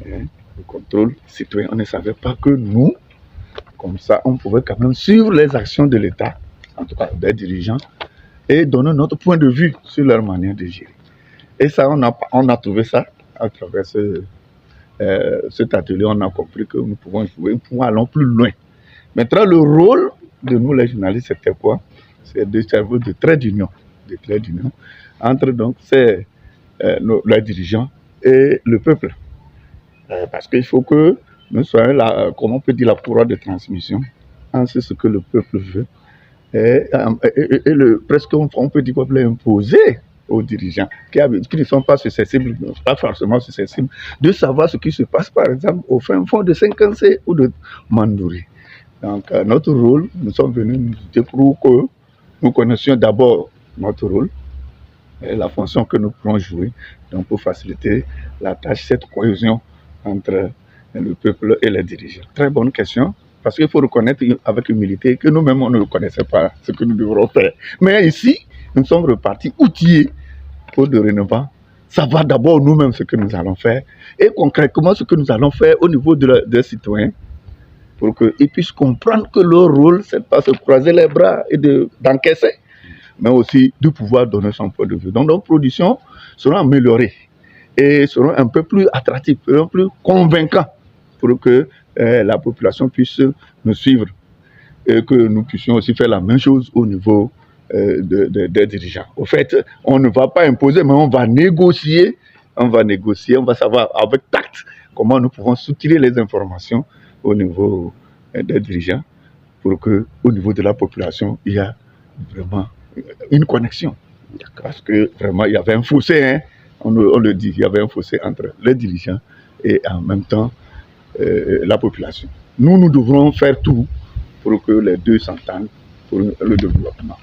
le contrôle citoyen. On ne savait pas que nous, comme ça, on pouvait quand même suivre les actions de l'État, en tout cas des dirigeants, et donner notre point de vue sur leur manière de gérer. Et ça, on a trouvé ça à travers cet atelier. On a compris que nous pouvons jouer, nous pouvons aller plus loin. Maintenant, le rôle de nous, les journalistes, c'était quoi? C'est de servir de trait d'union entre donc les dirigeants et le peuple. Parce qu'il faut que nous soyons là, comment on peut dire, la courroie de transmission entre ce que le peuple veut et presque on peut dire qu'on peut l'imposer aux dirigeants qui ne sont pas susceptibles, pas forcément susceptibles, de savoir ce qui se passe, par exemple, au fin fond de Cinquancé ou de Mandouri. Donc, notre rôle, nous sommes venus nous dire pour que nous connaissions d'abord notre rôle et la fonction que nous pouvons jouer, donc pour faciliter la tâche, cette cohésion entre le peuple et les dirigeants. Très bonne question, parce qu'il faut reconnaître avec humilité que nous-mêmes, on ne connaissait pas ce que nous devrons faire. Mais ici, nous sommes repartis outillés pour dorénavant savoir d'abord nous-mêmes ce que nous allons faire et concrètement ce que nous allons faire au niveau des citoyens pour qu'ils puissent comprendre que leur rôle, c'est pas se croiser les bras et d'encaisser, mais aussi de pouvoir donner son point de vue. Donc nos productions seront améliorées et seront un peu plus attractives, un peu plus convaincantes pour que la population puisse nous suivre et que nous puissions aussi faire la même chose au niveau des dirigeants. Au fait, on ne va pas imposer, mais on va négocier, on va savoir avec tact comment nous pouvons soutirer les informations au niveau des dirigeants pour que au niveau de la population, il y a vraiment une connexion. Parce que vraiment, il y avait un fossé, hein, on le dit, il y avait un fossé entre les dirigeants et en même temps la population. Nous devrons faire tout pour que les deux s'entendent pour le développement.